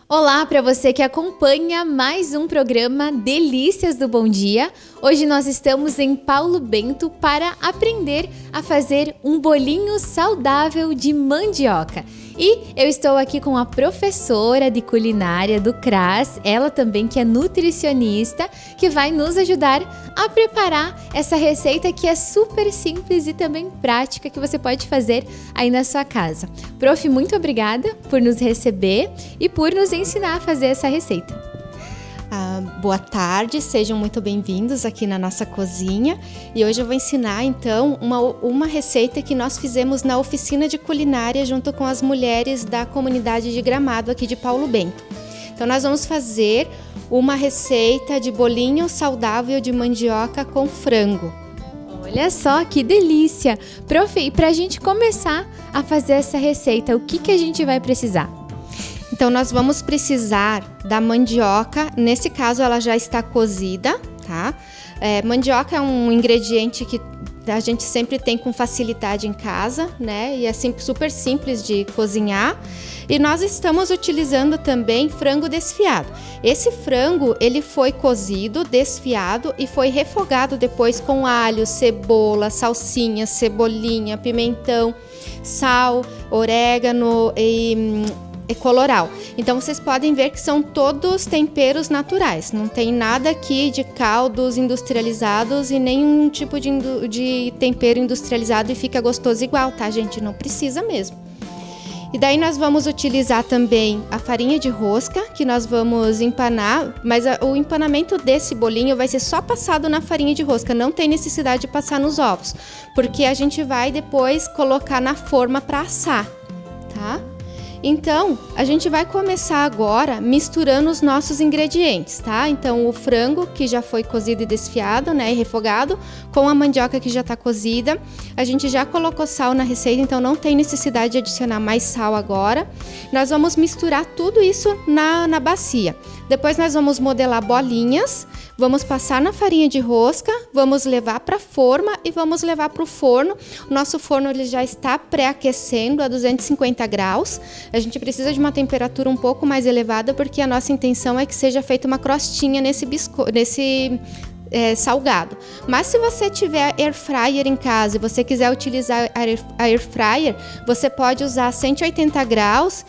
Olá para você que acompanha mais um programa Delícias do Bom Dia. Hoje nós estamos em Paulo Bento para aprender a fazer um bolinho saudável de mandioca. E eu estou aqui com a professora de culinária do CRAS, ela também que é nutricionista, que vai nos ajudar a preparar essa receita que é super simples e também prática, que você pode fazer aí na sua casa. Prof, muito obrigada por nos receber e por nos ensinar a fazer essa receita. Boa tarde, sejam muito bem-vindos aqui na nossa cozinha. E hoje eu vou ensinar então uma receita que nós fizemos na oficina de culinária junto com as mulheres da comunidade de Gramado aqui de Paulo Bento. Então nós vamos fazer uma receita de bolinho saudável de mandioca com frango. Olha só que delícia! Prof, e para a gente começar a fazer essa receita, o que a gente vai precisar? Então nós vamos precisar da mandioca, nesse caso ela já está cozida, tá? Mandioca é um ingrediente que a gente sempre tem com facilidade em casa, né? E é super simples de cozinhar. E nós estamos utilizando também frango desfiado. Esse frango, ele foi cozido, desfiado e foi refogado depois com alho, cebola, salsinha, cebolinha, pimentão, sal, orégano e colorau. Então vocês podem ver que são todos temperos naturais, não tem nada aqui de caldos industrializados e nenhum tipo de tempero industrializado e fica gostoso igual, tá, gente? Não precisa mesmo. E daí nós vamos utilizar também a farinha de rosca, que nós vamos empanar, mas o empanamento desse bolinho vai ser só passado na farinha de rosca, não tem necessidade de passar nos ovos, porque a gente vai depois colocar na forma para assar, tá? Então, a gente vai começar agora misturando os nossos ingredientes, tá? Então, o frango que já foi cozido e desfiado, né, e refogado, com a mandioca que já tá cozida. A gente já colocou sal na receita, então não tem necessidade de adicionar mais sal agora. Nós vamos misturar tudo isso na bacia. Depois nós vamos modelar bolinhas, vamos passar na farinha de rosca, vamos levar para a forma e vamos levar para o forno. O nosso forno ele já está pré-aquecendo a 250 graus. A gente precisa de uma temperatura um pouco mais elevada porque a nossa intenção é que seja feita uma crostinha nesse salgado. Mas se você tiver air fryer em casa e você quiser utilizar a air fryer, você pode usar 180 graus,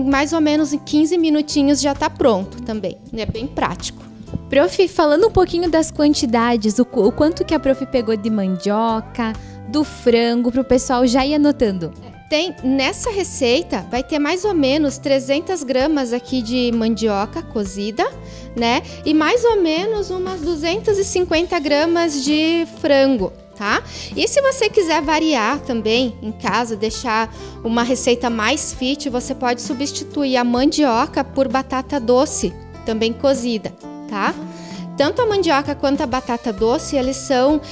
mais ou menos em 15 minutinhos já está pronto também. É bem prático. Prof, falando um pouquinho das quantidades, o quanto que a prof pegou de mandioca, do frango, para o pessoal já ir anotando. Nessa receita vai ter mais ou menos 300 gramas aqui de mandioca cozida, né? E mais ou menos umas 250 gramas de frango, tá? E se você quiser variar também em casa, deixar uma receita mais fit, você pode substituir a mandioca por batata doce, também cozida, tá? Tanto a mandioca quanto a batata doce, eles são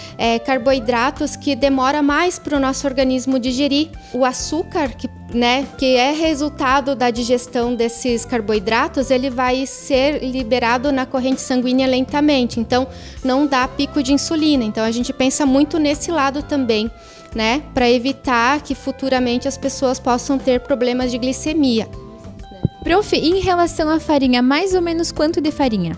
carboidratos que demora mais para o nosso organismo digerir. O açúcar, que é resultado da digestão desses carboidratos, ele vai ser liberado na corrente sanguínea lentamente, então não dá pico de insulina. Então a gente pensa muito nesse lado também, né, para evitar que futuramente as pessoas possam ter problemas de glicemia. Prof, e em relação à farinha, mais ou menos quanto de farinha?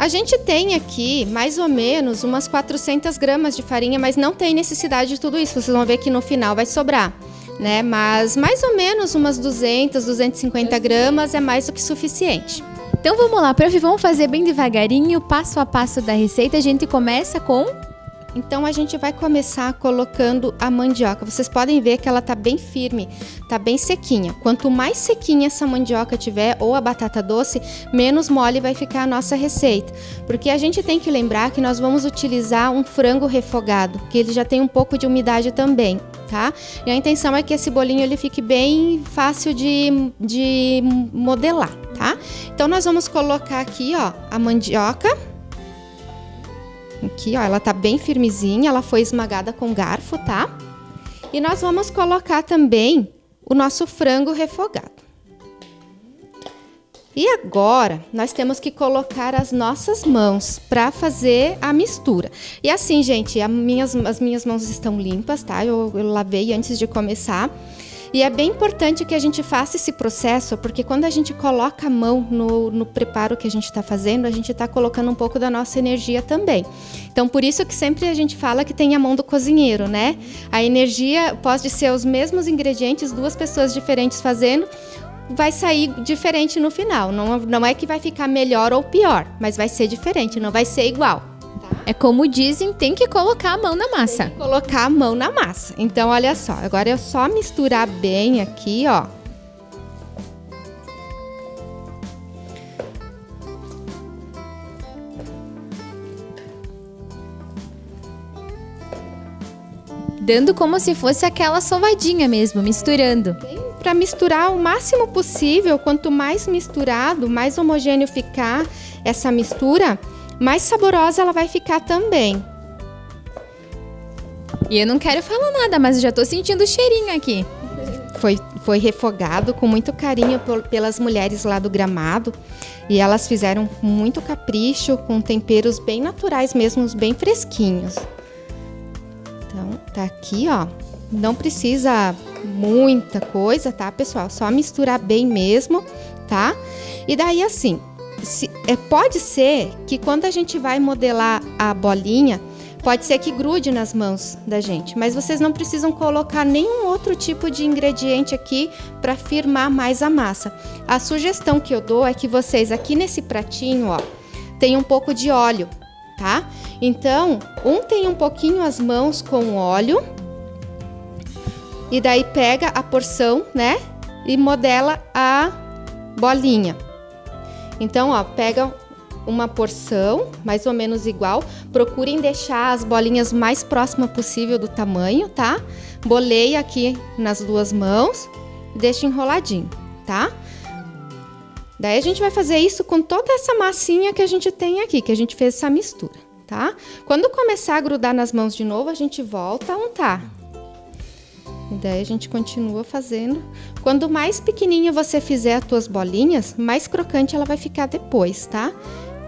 A gente tem aqui mais ou menos umas 400 gramas de farinha, mas não tem necessidade de tudo isso. Vocês vão ver que no final vai sobrar, né? Mas mais ou menos umas 200, 250 gramas é mais do que suficiente. Então vamos lá, prof, vamos fazer bem devagarinho, passo a passo da receita. A gente começa com... Então a gente vai começar colocando a mandioca. Vocês podem ver que ela tá bem firme, tá bem sequinha. Quanto mais sequinha essa mandioca tiver ou a batata doce, menos mole vai ficar a nossa receita. Porque a gente tem que lembrar que nós vamos utilizar um frango refogado, que ele já tem um pouco de umidade também, tá? E a intenção é que esse bolinho ele fique bem fácil de modelar, tá? Então nós vamos colocar aqui, ó, a mandioca. Aqui, ó, ela tá bem firmezinha, ela foi esmagada com garfo, tá? E nós vamos colocar também o nosso frango refogado. E agora, nós temos que colocar as nossas mãos para fazer a mistura. E assim, gente, as minhas mãos estão limpas, tá? Eu lavei antes de começar. E é bem importante que a gente faça esse processo, porque quando a gente coloca a mão no preparo que a gente está fazendo, a gente está colocando um pouco da nossa energia também. Então, por isso que sempre a gente fala que tem a mão do cozinheiro, né? A energia pode ser os mesmos ingredientes, duas pessoas diferentes fazendo, vai sair diferente no final. Não é que vai ficar melhor ou pior, mas vai ser diferente, não vai ser igual. É como dizem, tem que colocar a mão na massa. Tem que colocar a mão na massa. Então, olha só, agora é só misturar bem aqui, ó. Dando como se fosse aquela sovadinha mesmo, misturando. Para misturar o máximo possível, quanto mais misturado, mais homogêneo ficar essa mistura, mais saborosa ela vai ficar também. E eu não quero falar nada, mas eu já tô sentindo o cheirinho aqui. Foi refogado com muito carinho pelas mulheres lá do Gramado. E elas fizeram com muito capricho, com temperos bem naturais mesmo, bem fresquinhos. Então, tá aqui, ó. Não precisa muita coisa, tá, pessoal? Só misturar bem mesmo, tá? E daí, assim, pode ser que quando a gente vai modelar a bolinha, pode ser que grude nas mãos da gente, mas vocês não precisam colocar nenhum outro tipo de ingrediente aqui para firmar mais a massa. A sugestão que eu dou é que vocês aqui nesse pratinho, ó, tem um pouco de óleo, tá? Então, untem um pouquinho as mãos com óleo e daí pega a porção, né? E modela a bolinha. Então, ó, pega uma porção, mais ou menos igual. Procurem deixar as bolinhas mais próximas possível do tamanho, tá? Boleia aqui nas duas mãos e deixa enroladinho, tá? Daí a gente vai fazer isso com toda essa massinha que a gente tem aqui, que a gente fez essa mistura, tá? Quando começar a grudar nas mãos de novo, a gente volta a untar. E daí a gente continua fazendo. Quando mais pequenininha você fizer as tuas bolinhas, mais crocante ela vai ficar depois, tá?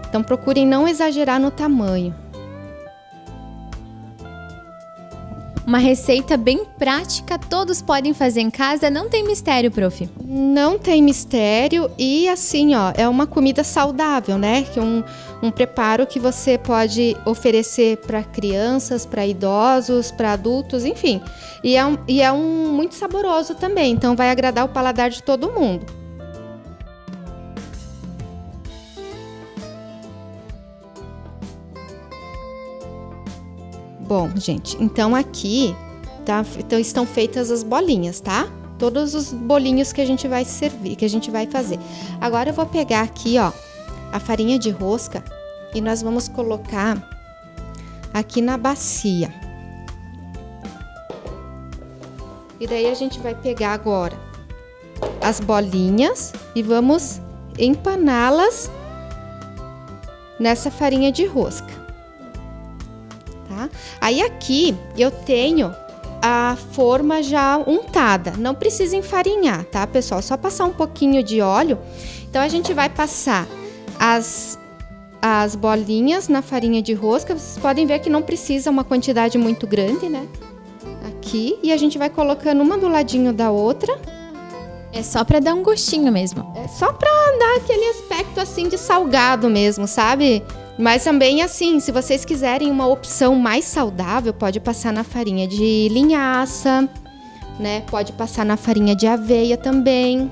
Então procurem não exagerar no tamanho. Uma receita bem prática, todos podem fazer em casa, não tem mistério, prof. Não tem mistério e assim, ó, é uma comida saudável, né? Que é um preparo que você pode oferecer para crianças, para idosos, para adultos, enfim. E é um muito saboroso também, então vai agradar o paladar de todo mundo. Bom, gente, então aqui então estão feitas as bolinhas, tá? Todos os bolinhos que a gente vai servir, que a gente vai fazer. Agora eu vou pegar aqui, ó, a farinha de rosca e nós vamos colocar aqui na bacia. E daí a gente vai pegar agora as bolinhas e vamos empaná-las nessa farinha de rosca. Tá? Aí aqui eu tenho a forma já untada, não precisa enfarinhar, tá, pessoal? Só passar um pouquinho de óleo. Então a gente vai passar as bolinhas na farinha de rosca. Vocês podem ver que não precisa uma quantidade muito grande, né? Aqui, e a gente vai colocando uma do ladinho da outra. É só para dar um gostinho mesmo. É só para dar aquele aspecto assim de salgado mesmo, sabe? Mas também assim, se vocês quiserem uma opção mais saudável, pode passar na farinha de linhaça, né? Pode passar na farinha de aveia também.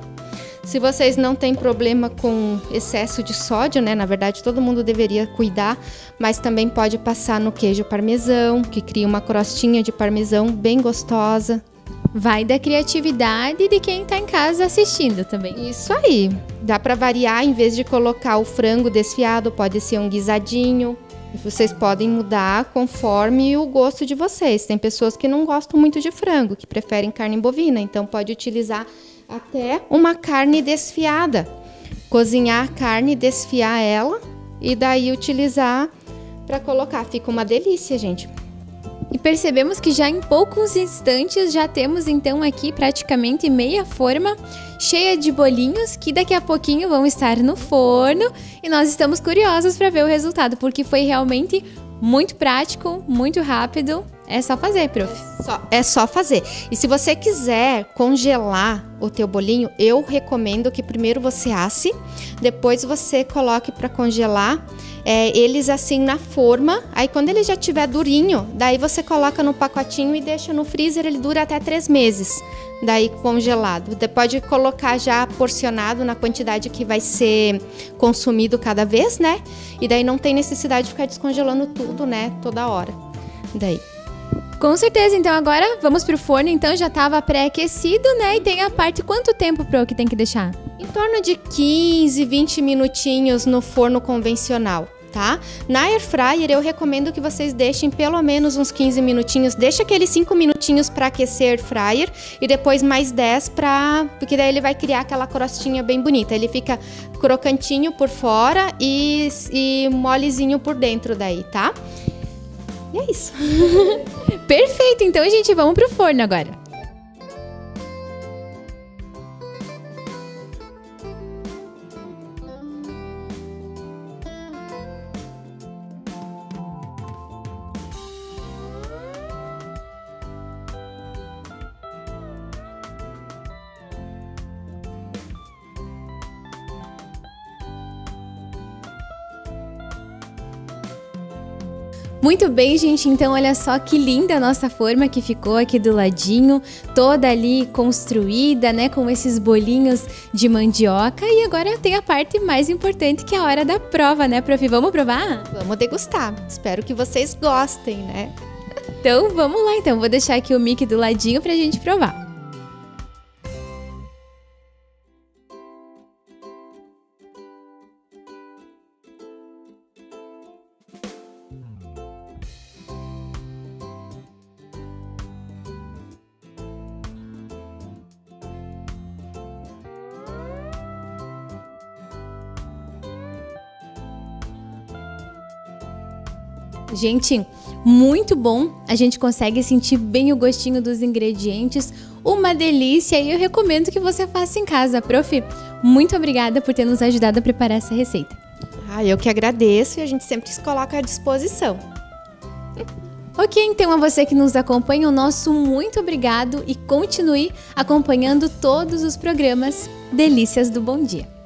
Se vocês não têm problema com excesso de sódio, né? Na verdade, todo mundo deveria cuidar, mas também pode passar no queijo parmesão, que cria uma crostinha de parmesão bem gostosa. Vai da criatividade de quem tá em casa assistindo também. Isso aí. Dá para variar, em vez de colocar o frango desfiado, pode ser um guisadinho. Vocês podem mudar conforme o gosto de vocês. Tem pessoas que não gostam muito de frango, que preferem carne bovina, então pode utilizar até uma carne desfiada. Cozinhar a carne, desfiar ela e daí utilizar para colocar. Fica uma delícia, gente. E percebemos que já em poucos instantes já temos então aqui praticamente meia forma cheia de bolinhos que daqui a pouquinho vão estar no forno e nós estamos curiosos para ver o resultado, porque foi realmente muito prático, muito rápido. É só fazer, prof. É só fazer. E se você quiser congelar o teu bolinho, eu recomendo que primeiro você asse, depois você coloque para congelar eles assim na forma. Aí quando ele já tiver durinho, daí você coloca no pacotinho e deixa no freezer, ele dura até 3 meses. Daí congelado. Você pode colocar já porcionado na quantidade que vai ser consumido cada vez, né? E daí não tem necessidade de ficar descongelando tudo, né? Toda hora. Daí. Com certeza, então agora vamos pro forno, então já tava pré-aquecido, né? E tem a parte, quanto tempo, Pro, que tem que deixar? Em torno de 15, 20 minutinhos no forno convencional, tá? Na air fryer eu recomendo que vocês deixem pelo menos uns 15 minutinhos, deixa aqueles 5 minutinhos para aquecer air fryer e depois mais 10 porque daí ele vai criar aquela crostinha bem bonita, ele fica crocantinho por fora e molezinho por dentro daí, tá? E é isso. Perfeito, então, gente, vamos pro forno agora. Muito bem, gente, então olha só que linda a nossa forma que ficou aqui do ladinho, toda ali construída, né, com esses bolinhos de mandioca. E agora tem a parte mais importante, que é a hora da prova, né, prof? Vamos provar? Vamos degustar. Espero que vocês gostem, né? Então vamos lá, então. Vou deixar aqui o mic do ladinho pra gente provar. Gente, muito bom, a gente consegue sentir bem o gostinho dos ingredientes, uma delícia, e eu recomendo que você faça em casa. Prof, muito obrigada por ter nos ajudado a preparar essa receita. Eu que agradeço e a gente sempre se coloca à disposição. Ok, então a você que nos acompanha, o nosso muito obrigado e continue acompanhando todos os programas Delícias do Bom Dia.